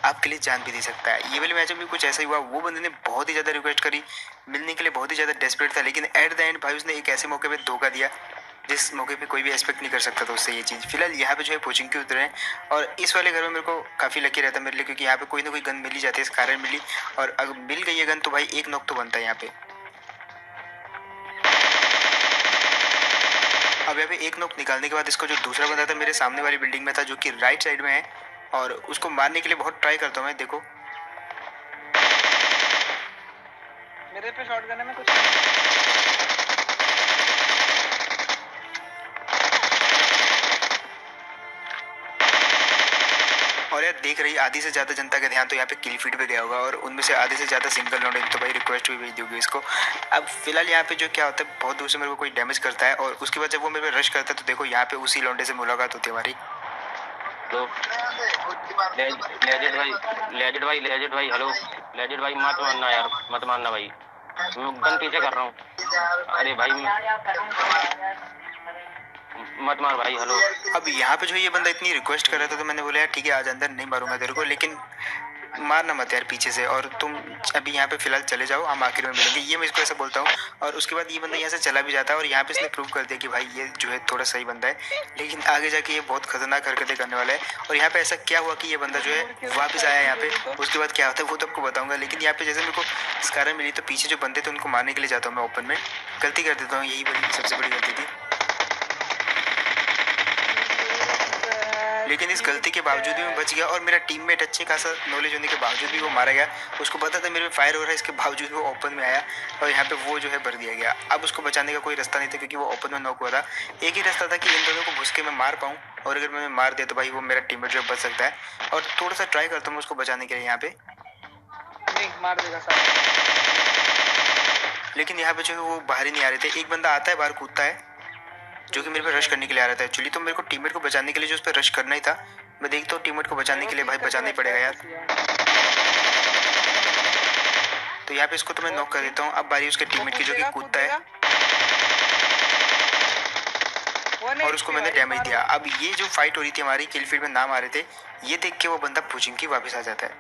आपके लिए जान भी दे सकता है। ये वाले मैच में भी कुछ ऐसा ही हुआ, वो बंदे ने बहुत ही ज़्यादा रिक्वेस्ट करी, मिलने के लिए बहुत ही ज़्यादा डेस्परेट था, लेकिन एट द एंड भाई उसने एक ऐसे मौके पे धोखा दिया जिस मौके पे कोई भी एक्सपेक्ट नहीं कर सकता था उससे ये चीज़। फिलहाल यहाँ पे जो है कोचिंग के उतरे हैं, और इस वाले घर में मेरे को काफ़ी लकी रहता है मेरे लिए, क्योंकि यहाँ पे कोई ना कोई गन मिल ही जाती है, इस कारण मिली, और अगर मिल गई है गन तो भाई एक नॉक तो बनता है यहाँ पे। अब यहाँ पे एक नॉक निकालने के बाद इसको जो दूसरा बंदा था मेरे सामने वाली बिल्डिंग में था, जो कि राइट साइड में है, और उसको मारने के लिए बहुत ट्राई करता हूँ मैं। देखो मेरे पे शॉट गन है, मैं कुछ और यार देख रही आधी से ज़्यादा जनता का ध्यान तो यहाँ पे किल फीड पे गया होगा, और उनमें से आधे से ज़्यादा सिंगल लौंडे, तो भाई रिक्वेस्ट भी भेज दोगे इसको। अब फिलहाल यहाँ पे जो क्या होता है, बहुत दूर से मेरे को कोई डैमेज करता है, और उसके बाद जब वो मेरे पे रश करता है तो देखो यहाँ पे उसी लौंडे से मुलाकात होती है हमारी। तो लेजेड भाई हेलो, लेजेड भाई मत मानना यार, मत मानना भाई, मैं गन पीछे कर रहा हूँ। अरे भाई मत मार भाई, हेलो। अब यहाँ पे जो ये बंदा इतनी रिक्वेस्ट कर रहा था तो मैंने बोला यार ठीक है आज अंदर नहीं मारूंगा तेरे को, लेकिन मारना मत यार पीछे से, और तुम अभी यहाँ पे फिलहाल चले जाओ, हम आखिर में मिलेंगे, ये मैं इसको ऐसा बोलता हूँ। और उसके बाद ये बंदा यहाँ से चला भी जाता है, और यहाँ पे इसने प्रूव कर दिया कि भाई ये जो है थोड़ा सही बंदा है, लेकिन आगे जाके ये बहुत खतरनाक हरकतें करने वाला है। और यहाँ पे ऐसा क्या हुआ कि ये बंदा जो है वापस आया यहाँ पे, उसके बाद क्या होता है वो तो आपको बताऊंगा। लेकिन यहाँ पे जैसे मेरे को इस कारण मिली तो पीछे जो बंदे थे उनको मारने के लिए जाता हूँ मैं ओपन में, गलती कर देता हूँ, यही बड़ी सबसे बड़ी गलती थी। लेकिन इस गलती के बावजूद भी मैं बच गया, और मेरा टीममेट अच्छे खासा नॉलेज होने के बावजूद भी वो मारा गया। उसको पता था मेरे पे फायर हो रहा है, इसके बावजूद वो ओपन में आया और यहाँ पे वो जो है भर दिया गया। अब उसको बचाने का कोई रास्ता नहीं था क्योंकि वो ओपन में नॉक हुआ था। एक ही रास्ता था कि इन दोनों को घुस के मैं मार पाऊँ, और अगर मैं मार दिया तो भाई वो मेरा टीममेट जो बच सकता है। और थोड़ा सा ट्राई करता हूँ उसको बचाने के लिए यहाँ पे, नहीं मार देगा सारा। लेकिन यहाँ पे जो है वो बाहर ही नहीं आ रहे थे। एक बंदा आता है बाहर कूदता है जो कि मेरे पे रश करने के लिए आ रहा था एक्चुअली, तो मेरे को टीममेट को बचाने के लिए जो उस पर रश करना ही था, मैं देखता हूँ टीममेट को बचाने के लिए भाई बचाना ही पड़ेगा यार। तो यहाँ पे इसको तो मैं नॉक कर देता हूँ। अब बारी उसके टीममेट की जो कि कूदता है, और उसको मैंने डैमेज दिया। अब ये जो फाइट हो रही थी हमारी किल फील्ड में नाम आ रहे थे, ये देख के वो बंदा पूछिंग की वापस आ जाता है,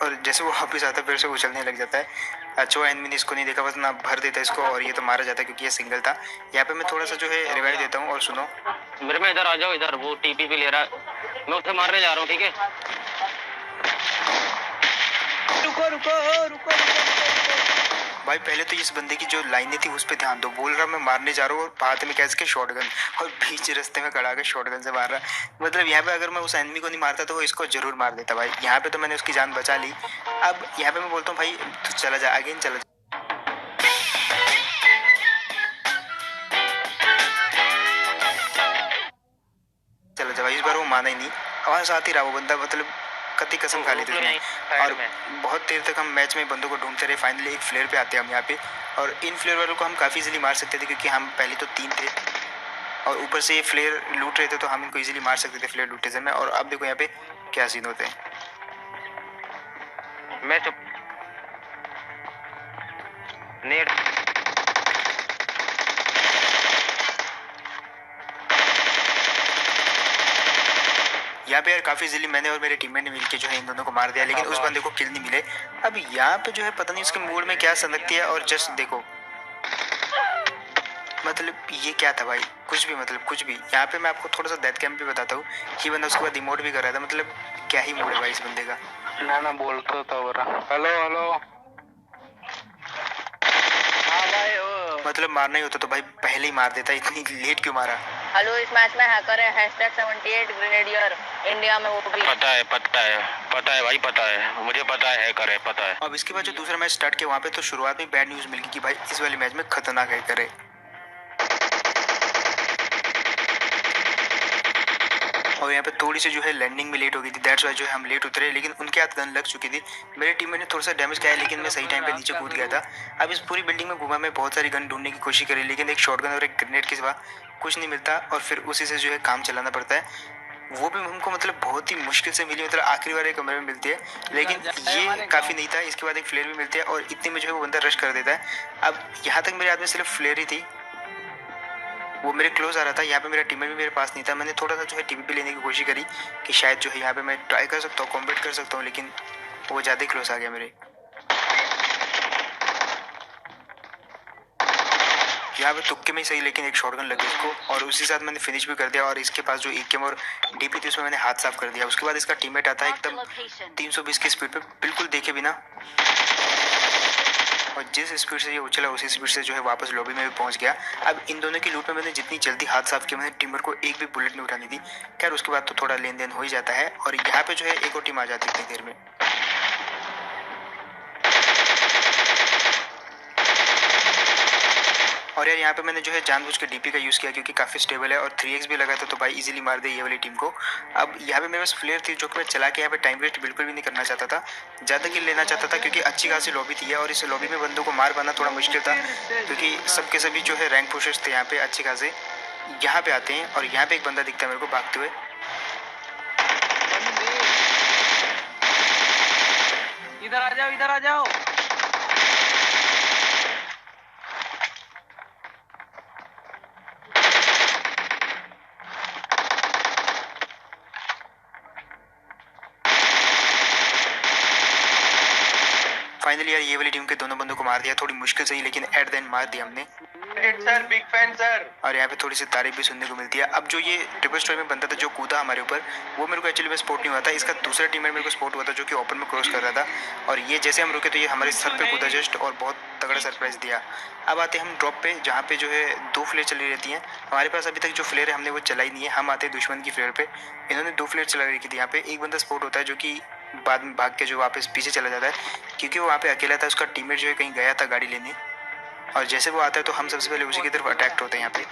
और जैसे वो वापस आता है फिर से उछलने लग जाता है। अच्छा एनमी ने इसको नहीं देखा, बस ना भर देता है इसको, और ये तो मारा जाता है क्योंकि ये सिंगल था। यहाँ पे मैं थोड़ा सा जो है रिवाइव देता हूँ, और सुनो मेरे में इधर आ जाओ, इधर वो टीपी पे ले रहा है, मैं उसे मारने जा रहा हूँ, ठीक है। रुको रुको रुको भाई पहले तो इस बंदे की जो लाइनें थी उस पर ध्यान दो। बोल रहा मैं मारने जा रहा हूँ, और हाथ में कैसे के शॉटगन, और बीच रास्ते में खड़ा के शॉटगन से मार रहा। मतलब यहाँ पे अगर मैं उस एनिमी को नहीं मारता तो वो इसको जरूर मार देता भाई। यहाँ पे तो मैंने उसकी जान बचा ली। अब यहाँ पे मैं बोलता हूँ भाई तू चला जा, अगेन चला जा, चला जा भाई। इस बार वो माना ही नहीं, आवाज आती रहा वो बंदा, मतलब कति कसम खा ली थी उसने। और बहुत देर तक हम मैच में बंदों को ढूंढते रहे। फाइनली एक फ्लेयर पे आते हैं हम यहाँ पे, और इन फ्लेयर वालों को हम काफ़ी इजीली मार सकते थे क्योंकि हम पहले तो 3 थे, और ऊपर से ये फ्लेयर लूट रहे थे तो हम इनको इजीली मार सकते थे फ्लेयर लूटने से में। और अब देखो यहाँ पे क्या सीन होते हैं। मैं चुप नेट यहाँ पे यार काफ़ी इजीली मैंने और मेरे टीममेट ने मिलकर जो है इन दोनों को मार दिया, लेकिन उस बंदे को किल नहीं मिले। अब यहाँ पे जो है पता नहीं उसके मूड में क्या सनकती है, और जस्ट देखो मतलब ये क्या था भाई, कुछ भी, मतलब कुछ भी। यहाँ पे मैं आपको थोड़ा सा डेथ कैंप भी बताता हूँ, ये बंदा उसके बाद इमोट भी कर रहा था। मतलब क्या ही मूड है भाई इस बंदे का। ना बोलता था वो रहा। हेलो हेलो हाँ भाई ओ मतलब मारना ही होता तो भाई पहले ही मार देता, इतनी लेट क्यों मारा। हेलो इस मैच में हैकर है #78 ग्रेनेडियर इंडिया में, वो भी पता है भाई, पता है, मुझे पता है हैकर है, पता है। अब इसके बाद जो दूसरा मैच स्टार्ट किया वहाँ पे तो शुरुआत में बैड न्यूज़ मिल गई कि भाई इस वाले मैच में खतरनाक हैकर है। और यहाँ पे थोड़ी सी जो है लैंडिंग में लेट हो गई थी, दैट्स वाई जो है हम लेट उतरे, लेकिन उनके हाथ गन लग चुकी थी। मेरे टीम ने थोड़ा सा डैमेज किया लेकिन मैं सही टाइम पे नीचे कूद गया था। अब इस पूरी बिल्डिंग में घूमा, मैं बहुत सारी गन ढूंढने की कोशिश करी, लेकिन एक शॉटगन और एक ग्रेनेड के सिवा कुछ नहीं मिलता, और फिर उसी से जो है काम चलाना पड़ता है। वो भी हमको मतलब बहुत ही मुश्किल से मिली, मतलब आखिरी वाले कमरे में मिलती है, लेकिन ये काफ़ी नहीं था। इसके बाद एक फ्लेयर भी मिलती है, और इतने में जो है वो बंदा रश कर देता है। अब यहाँ तक मेरे हाथ में सिर्फ फ्लेयर ही थी, वो मेरे क्लोज आ रहा था। यहाँ पे मेरा टीममेट भी मेरे पास नहीं था। मैंने थोड़ा सा जो है टीपीपी लेने की कोशिश करी कि शायद जो है यहाँ पे मैं ट्राई कर सकता हूँ, कॉम्बेट कर सकता हूँ, लेकिन वो ज़्यादा ही क्लोज आ गया मेरे। यहाँ पे तुक्के में ही सही, लेकिन एक शॉटगन लगी उसको और उसी साथ मैंने फिनिश भी कर दिया। और इसके पास जो एकेएम और डीपी थी उसमें मैंने हाथ साफ कर दिया। उसके बाद इसका टीममेट आता है एकदम 320 की स्पीड पे, बिल्कुल देखे बिना, और जिस स्पीड से ये उछला उसी स्पीड से जो है वापस लॉबी में भी पहुंच गया। अब इन दोनों की लूट में मैंने जितनी जल्दी हाथ साफ किया, मैंने टीममेट को एक भी बुलेट नहीं उठानी थी। खैर उसके बाद तो थोड़ा लेन देन हो ही जाता है और यहाँ पे जो है एक और टीम आ जाती है इतनी देर में। और यार यहाँ पे मैंने जो है जानबूझ के डीपी का यूज़ किया क्योंकि काफ़ी स्टेबल है और 3x भी लगा था, तो भाई इजीली मार दे ये वाली टीम को। अब यहाँ पे मेरे पास फ्लेयर थी जो कि मैं चला के यहाँ पे टाइम वेस्ट बिल्कुल भी नहीं करना चाहता था, ज़्यादा किल लेना चाहता था क्योंकि अच्छी खासी लॉबी थी और इस लॉबी में बंदों को मार पाना थोड़ा मुश्किल था क्योंकि सबके सभी जो है रैंक पुशर्स थे यहाँ पे अच्छे खासे। यहाँ पे आते हैं और यहाँ पे एक बंदा दिखता है मेरे को भागते हुए। इधर आ जाओ, इधर आ जाओ। फाइनली यार ये वाली टीम के दोनों बंदों को मार दिया, थोड़ी मुश्किल से ही, लेकिन एट द एंड मार दिया हमने। Sir big fan sir. और यहाँ पे थोड़ी सी तारीफ भी सुनने को मिलती है। अब जो ये ट्रिपल स्टोरी में बनता था जो कूदा हमारे ऊपर, वो मेरे को एक्चुअली में स्पॉट नहीं हुआ था। इसका दूसरा टीममेट मेरे को स्पॉट हुआ था जो कि ओपन में क्रॉस कर रहा था और ये जैसे हम रुके तो ये हमारे सर पे कूदा जस्ट और बहुत तगड़ा सरप्राइज दिया। अब आते हैं हम ड्रॉप पे जहाँ पे जो है 2 फ्लेयर चली रहती हैं। हमारे पास अभी तक जो फ्लेयर है हमने वो चलाई नहीं है। हम आते हैं दुश्मन की फ्लेयर पे। इन्होंने 2 फ्लेयर चला रखी थी। यहाँ पे एक बंदा स्पॉट होता है जो कि बाद में भाग के जो वापस पीछे चला जाता है क्योंकि वो वहाँ पे अकेला था। उसका टीममेट जो है कहीं गया था गाड़ी लेने और जैसे वो आता है तो हम सबसे पहले उसी की तरफ अटैक्ट होते हैं। यहाँ पे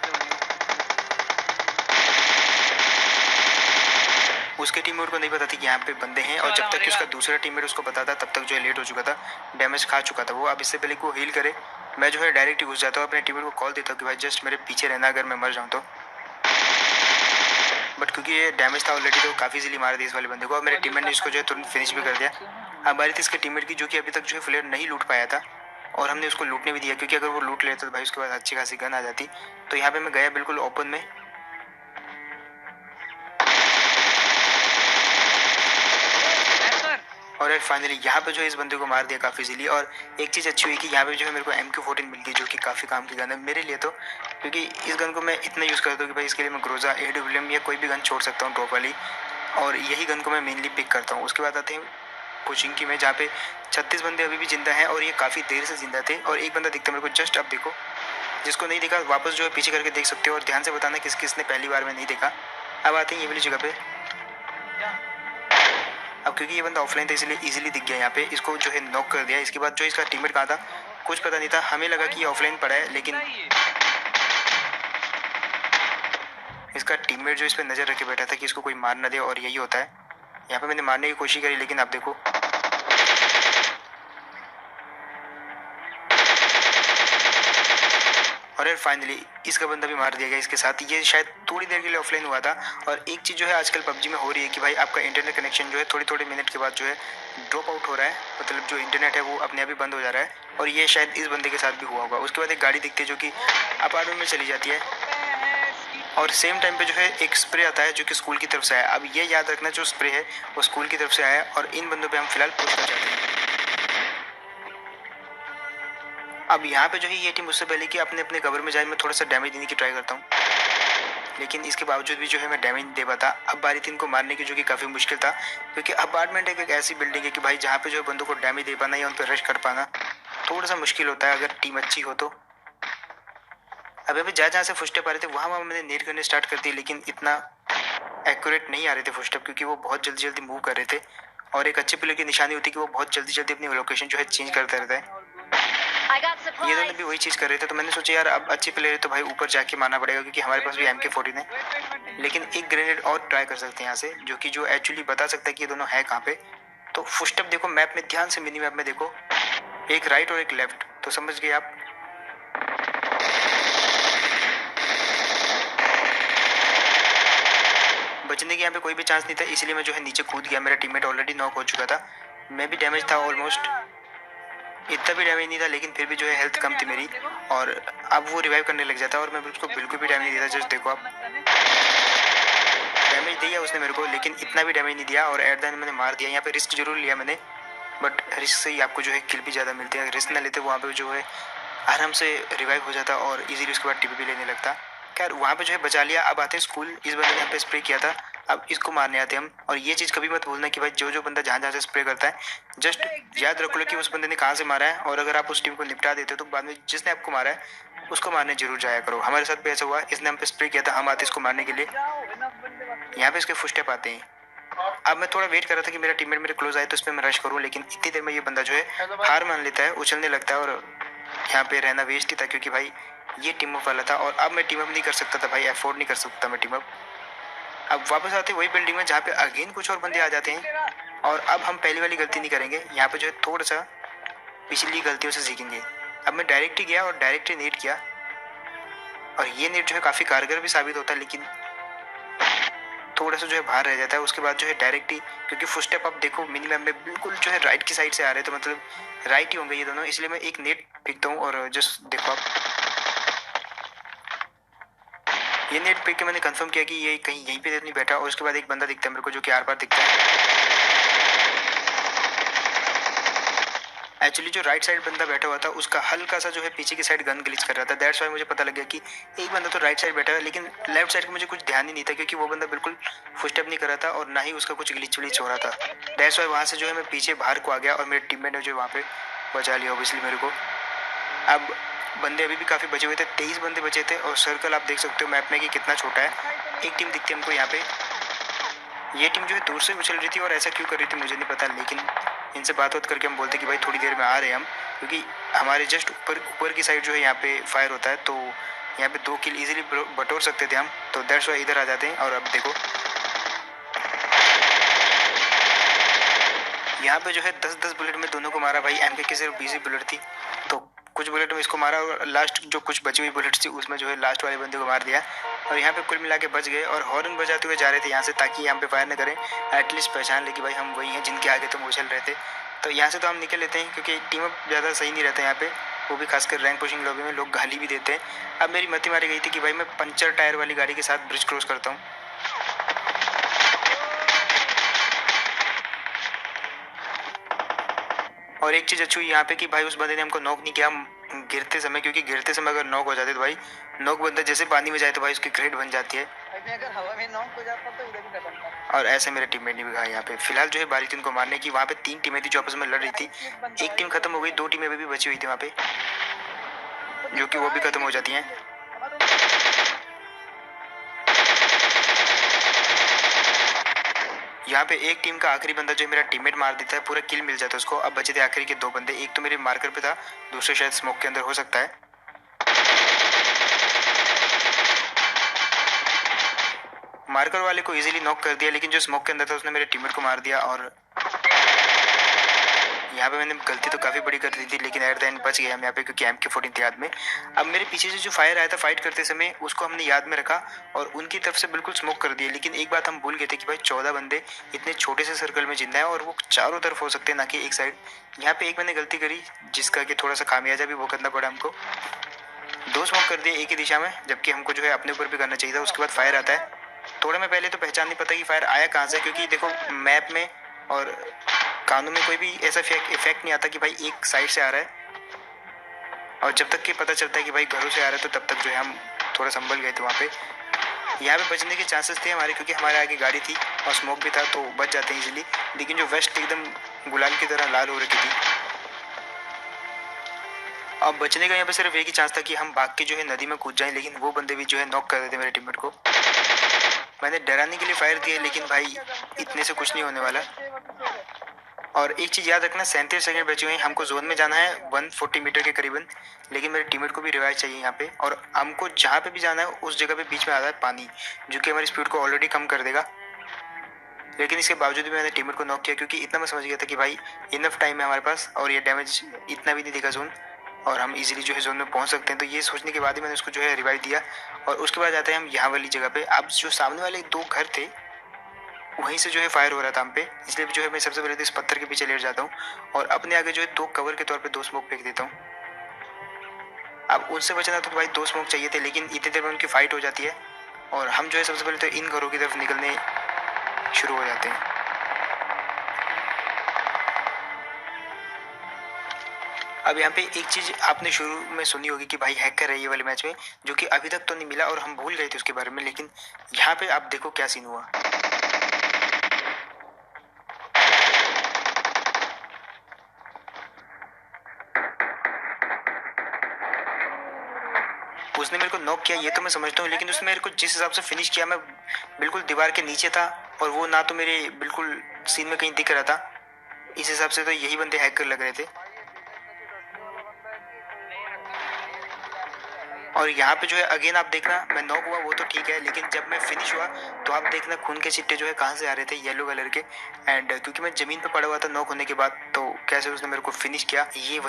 उसके टीममेट को नहीं पता थी कि यहाँ पे बंदे हैं और जब तक कि उसका दूसरा टीममेट उसको पता था तब तक जो है लेट हो चुका था, डैमेज खा चुका था वो। अब इससे पहले कि वो हील करे मैं जो है डायरेक्ट ही घुस जाता हूँ, अपने टीममेट को कॉल देता हूँ कि भाई जस्ट मेरे पीछे रहना अगर मैं मर जाऊँ तो। बट क्योंकि ये डैमेज था ऑलरेडी तो काफ़ी इजीली मार दिया इस वाले बंदे को और मेरे टीममेट ने इसको जो है तुरंत फिनिश भी कर दिया। अब बारी थी इसके टीममेट की जो कि अभी तक जो है फ्लेयर नहीं लूट पाया था और हमने उसको लूटने भी दिया क्योंकि अगर वो लूट लेता तो भाई उसके बाद अच्छी खासी गन आ जाती। तो यहाँ पे मैं गया बिल्कुल ओपन में और यार फाइनली यहाँ पे जो है इस बंदे को मार दिया काफ़ी इजीली। और एक चीज़ अच्छी हुई कि यहाँ पे जो है मेरे को MQ14 मिल गई जो कि काफ़ी काम की गन है मेरे लिए, तो क्योंकि इस गन को मैं इतना यूज़ करता हूँ कि भाई इसके लिए मैं ग्रोजा AWM या कोई भी गन छोड़ सकता हूँ ड्रॉप वाली, और यही गन को मैं मेनली पिक करता हूँ। उसके बाद आते हैं कोचिंग की में जहाँ पे 36 बंदे अभी भी जिंदा हैं और ये काफ़ी देर से जिंदा थे और एक बंदा दिखता है मेरे को जस्ट अब देखो, जिसको नहीं देखा वापस जो है पीछे करके देख सकते हो और ध्यान से बताना किस किसने पहली बार में नहीं देखा। अब आते हैं ये वाली जगह पे। अब क्योंकि ये बंदा ऑफलाइन था इसलिए इजीली दिख गया यहाँ पे, इसको जो है नॉक कर दिया। इसके बाद जो इसका टीममेट कहाँ था कुछ पता नहीं था, हमें लगा कि ये ऑफलाइन पड़ा है लेकिन इसका टीममेट जो इस पर नज़र रखे बैठा था कि इसको कोई मार ना दे और यही होता है। यहाँ पे मैंने मारने की कोशिश करी लेकिन आप देखो और यार फाइनली इसका बंदा भी मार दिया गया इसके साथ। ये शायद थोड़ी देर के लिए ऑफलाइन हुआ था। और एक चीज़ जो है आजकल PUBG में हो रही है कि भाई आपका इंटरनेट कनेक्शन जो है थोड़ी थोड़ी मिनट के बाद जो है ड्रॉप आउट हो रहा है, मतलब जो इंटरनेट है वो अपने आप ही बंद हो जा रहा है और ये शायद इस बंदे के साथ भी हुआ होगा। उसके बाद एक गाड़ी दिखती है जो कि अपार्टमेंट में चली जाती है और सेम टाइम पे जो है एक स्प्रे आता है जो कि स्कूल की तरफ से आया। अब ये याद रखना जो स्प्रे है वो स्कूल की तरफ से आया और इन बंदों पे हम फिलहाल पुश कर जाते हैं। अब यहाँ पे जो है ये टीम उससे पहले कि अपने अपने कवर में जाए मैं थोड़ा सा डैमेज देने की ट्राई करता हूँ, लेकिन इसके बावजूद भी जो है मैं डैमेज दे पाता। अब बारी थी इनको मारने की जो कि काफ़ी मुश्किल था क्योंकि अपार्टमेंट एक ऐसी बिल्डिंग है कि भाई जहाँ पे जो है बंदों को डैमेज दे पाना या उन पर रश कर पाना थोड़ा सा मुश्किल होता है अगर टीम अच्छी हो तो। अब अभी जहाँ से फुटस्टेप आ रहे थे वहाँ मैंने नेट करने स्टार्ट कर दिए लेकिन इतना एक्यूरेट नहीं आ रहे थे फुटस्टेप क्योंकि वो बहुत जल्दी जल्दी मूव कर रहे थे और एक अच्छे प्लेयर की निशानी होती है कि वो बहुत जल्दी जल्दी अपनी लोकेशन जो है चेंज करता रहता है। ये दोनों भी वही चीज़ कर रहे थे तो मैंने सोचा यार अब अच्छे प्लेयर है तो भाई ऊपर जाके मारना पड़ेगा क्योंकि हमारे पास भी MK14 है, लेकिन एक ग्रेनेड और ट्राई कर सकते हैं यहाँ से जो कि जो एक्चुअली बता सकता है कि ये दोनों है कहाँ पे। तो फुटस्टेप देखो मैप में ध्यान से, मिनी मैप में देखो एक राइट और एक लेफ्ट, तो समझ गए आप। बचने के यहाँ पे कोई भी चांस नहीं था इसलिए मैं जो है नीचे कूद गया। मेरा टीममेट ऑलरेडी नॉक हो चुका था, मैं भी डैमेज था ऑलमोस्ट। इतना भी डैमेज नहीं था, लेकिन फिर भी जो है हेल्थ कम थी मेरी, और अब वो रिवाइव करने लग जाता है और मैं उसको बिल्कुल भी डैमेज नहीं देता। जस्ट देखो आप, डैमेज दिया उसने मेरे को, लेकिन इतना भी डैमेज नहीं दिया, और एट द एंड मैंने मार दिया। यहाँ पे रिस्क जरूर लिया मैंने, बट रिस्क से ही आपको जो है किल भी ज़्यादा मिलती है। रिस्क ना लेते वहाँ पे जो है आराम से रिवाइव हो जाता और इजीली उसके बाद टीपी भी लेने लगता। खैर वहाँ पे जो है बचा लिया। अब आते हैं स्कूल। इस बंदे ने यहाँ पे स्प्रे किया था, अब इसको मारने आते हैं हम। और ये चीज़ कभी मत भूलना कि भाई जो बंदा जहाँ जहाँ से स्प्रे करता है, जस्ट याद रख लो कि उस बंदे ने कहाँ से मारा है, और अगर आप उस टीम को निपटा देते हो तो बाद में जिसने आपको मारा है उसको मारने जरूर जाया करो। हमारे साथ भी ऐसा हुआ, इसने हम पे स्प्रे किया था, हम आते इसको मारने के लिए। यहाँ पे इसके फुटस्टेप आते हैं। अब मैं थोड़ा वेट कर रहा था कि मेरा टीममेट मेरे क्लोज आए तो उस पर मैं रश करूँ, लेकिन इतनी देर में ये बंदा जो है हार मान लेता है, उछलने लगता है, और यहाँ पे रहना वेस्ट ही था क्योंकि भाई ये टीम अप वाला था और अब मैं टीम अप नहीं कर सकता था भाई, अफोर्ड नहीं कर सकता मैं टीम अप। अब वापस आते वही बिल्डिंग में जहाँ पे अगेन कुछ और बंदे आ जाते हैं, और अब हम पहली वाली गलती नहीं करेंगे। यहाँ पे जो है थोड़ा सा पिछली गलतियों से सीखेंगे। अब मैं डायरेक्ट ही गया और डायरेक्ट ही नेट किया, और ये नेट जो है काफ़ी कारगर भी साबित होता है, लेकिन थोड़ा सा जो है बाहर रह जाता है। उसके बाद जो है डायरेक्ट ही, क्योंकि फुट स्टेप आप देखो मिनिमम में बिल्कुल जो है राइट की साइड से आ रहे हैं, तो मतलब राइट ही होंगे ये दोनों, इसलिए मैं एक नेट फेंकता हूँ। और जस्ट देखो आप, ये नेट फेंक के मैंने कंफर्म किया कि ये कहीं यहीं पे नहीं बैठा, और उसके बाद एक बंदा दिखता है मेरे को जो कि आर पार दिखता है। एक्चुअली जो राइट साइड बंदा बैठा हुआ था उसका हल्का सा जो है पीछे की साइड गन ग्लिच कर रहा था। दैट्स वाई मुझे पता लग गया कि एक बंदा तो राइट साइड बैठा है, लेकिन लेफ्ट साइड का मुझे कुछ ध्यान ही नहीं था क्योंकि वो बंदा बिल्कुल फुटस्टेप नहीं कर रहा था और ना ही उसका कुछ ग्लिच विलिच हो रहा था। दैट्स वाई वहाँ से जो है मैं पीछे बाहर को आ गया और मेरे टीममेट ने जो वहाँ पे बचा लिया ऑब्वियसली मेरे को। अब बंदे अभी भी काफ़ी बचे हुए थे, 23 बंदे बचे थे, और सर्कल आप देख सकते हो मैप में कि कितना छोटा है। एक टीम दिखती है हमको यहाँ पे, ये टीम जो है दूर से उछल रही थी, और ऐसा क्यों कर रही थी मुझे नहीं पता, लेकिन इनसे बात करके हम बोलते कि भाई थोड़ी देर में आ रहे हैं हम, क्योंकि हमारे जस्ट ऊपर की साइड जो है यहाँ पे फायर होता है, तो यहाँ पे 2 किल इजीली बटोर सकते थे हम। तो दैट्स वाई इधर आ जाते हैं। और अब देखो यहाँ पे जो है 10-10 बुलेट में दोनों को मारा भाई। एमके की सिर्फ 20 बुलेट थी, तो कुछ बुलेट में इसको मारा, और लास्ट जो कुछ बची हुई बुलेट थी उसमें जो है लास्ट वाले बंदे को मार दिया। और यहाँ पे कुल मिला के बच गए, और हॉर्न बजाते हुए जा रहे थे यहाँ से, ताकि यहाँ पे फायर न करें, एटलीस्ट पहचान ले कि भाई हम वही हैं जिनके आगे तुम उछल रहे थे। तो यहाँ से तो हम निकल लेते हैं क्योंकि टीम अप ज़्यादा सही नहीं रहता यहाँ पे, वो भी खासकर रैंक पुशिंग लॉबी में लोग गाली भी देते हैं। अब मेरी मती मारी गई थी कि भाई मैं पंचर टायर वाली गाड़ी के साथ ब्रिज क्रॉस करता हूँ। और एक चीज़ अच्छी हुई यहाँ पे कि भाई उस बंदे ने हमको नॉक नहीं किया गिरते समय, क्योंकि गिरते समय अगर नॉक हो जाते तो भाई नॉक बंदा जैसे पानी में जाए तो भाई उसकी ग्रेड बन जाती है। अगर हवा में नॉक हो जाता तो उधर भी खत्म था। और ऐसे मेरे टीममेट ने भी कहा। यहाँ पे फिलहाल जो है बारी थी उनको मारने की। वहाँ पे 3 टीमें थी जो आपस में लड़ रही थी, एक टीम खत्म हो गई, 2 टीमें अभी भी बची हुई थी वहाँ पे, जो कि वो भी खत्म हो जाती हैं। यहाँ पे एक टीम का आखिरी बंदा जो मेरा टीममेट मार देता है, पूरा किल मिल जाता है उसको। अब बचे थे आखिरी के 2 बंदे, एक तो मेरे मार्कर पे था, दूसरे शायद स्मोक के अंदर हो सकता है। मार्कर वाले को इजीली नॉक कर दिया, लेकिन जो स्मोक के अंदर था उसने मेरे टीममेट को मार दिया। और यहाँ पे मैंने गलती तो काफ़ी बड़ी कर दी थी, लेकिन एट द एंड बच गए हम यहाँ पे, क्योंकि MK14 याद में। अब मेरे पीछे से जो फायर आया था फाइट करते समय, उसको हमने याद में रखा और उनकी तरफ से बिल्कुल स्मोक कर दिया। लेकिन एक बात हम भूल गए थे कि भाई 14 बंदे इतने छोटे से सर्कल में जिंदा है, और वो चारों तरफ हो सकते हैं, ना कि एक साइड। यहाँ पे एक मैंने गलती करी जिसका कि थोड़ा सा खामियाजा भी भुगतना पड़ा हमको। 2 स्मोक कर दिए एक ही दिशा में, जबकि हमको जो है अपने ऊपर भी करना चाहिए था। उसके बाद फायर आता है। थोड़ा मैं पहले तो पहचान नहीं पता कि फायर आया कहाँ से, क्योंकि देखो मैप में और कानून में कोई भी ऐसा इफेक्ट नहीं आता कि भाई एक साइड से आ रहा है, और जब तक कि पता चलता है कि भाई घरों से आ रहा है तो तब तक जो है हम थोड़ा संभल गए थे वहाँ पे। यहाँ पे बचने के चांसेस थे हमारे, क्योंकि हमारे आगे गाड़ी थी और स्मोक भी था, तो बच जाते हैं इजीली। लेकिन जो वेस्ट एकदम गुलाल की तरह लाल हो रखी थी। अब बचने का यहाँ पे सिर्फ एक ही चांस था कि हम भाग के जो है नदी में कूद जाएं, लेकिन वो बंदे भी जो है नॉक कर देते मेरे टीममेट को। मैंने डराने के लिए फायर किया, लेकिन भाई इतने से कुछ नहीं होने वाला। और एक चीज़ याद रखना, 37 सेकंड बचे हुए हैं, हमको जोन में जाना है 140 मीटर के करीबन, लेकिन मेरे टीममेट को भी रिवाइव चाहिए यहाँ पे। और हमको जहाँ पे भी जाना है उस जगह पे बीच में आता है पानी, जो कि हमारी स्पीड को ऑलरेडी कम कर देगा। लेकिन इसके बावजूद भी मैंने टीममेट को नॉक किया, क्योंकि इतना मैं समझ गया था कि भाई इनफ टाइम है हमारे पास, और ये डैमेज इतना भी नहीं देगा जोन, और हम इजीली जो है जोन में पहुंच सकते हैं। तो ये सोचने के बाद ही मैंने उसको जो है रिवाइव दिया। और उसके बाद आते हैं हम यहाँ वाली जगह पे। अब जो सामने वाले 2 घर थे वहीं से जो है फायर हो रहा था हम पे, इसलिए जो है मैं सबसे पहले तो इस पत्थर के पीछे लेट जाता हूँ और अपने आगे जो है 2 कवर के तौर पे 2 स्मोक फेंक देता हूँ। अब उनसे बचना तो भाई 2 स्मोक चाहिए थे, लेकिन इतनी देर में उनकी फाइट हो जाती है और हम जो है सबसे पहले तो इन घरों की तरफ निकलने शुरू हो जाते हैं। अब यहाँ पे एक चीज़ आपने शुरू में सुनी होगी कि भाई हैकर है ये वाले मैच में, जो कि अभी तक तो नहीं मिला और हम भूल गए थे उसके बारे में, लेकिन यहाँ पे आप देखो क्या सीन हुआ। उसने मेरे को नॉक किया ये तो मैं समझता हूँ, लेकिन उसने मेरे को जिस हिसाब से फिनिश किया, मैं बिल्कुल दीवार के नीचे था और वो ना तो मेरे बिल्कुल सीन में कहीं दिख रहा था। इस हिसाब से तो यही बंदे हैकर लग रहे थे। और यहाँ पे जो है अगेन आप देखना, मैं नॉक हुआ वो तो ठीक है, लेकिन जब मैं फिनिश हुआ तो आप देखना खून के छिट्टे जो है कहाँ से आ रहे थे, येलो कलर के। एंड क्योंकि मैं ज़मीन पे पड़ा हुआ था नॉक होने के बाद, तो कैसे उसने मेरे को फिनिश किया ये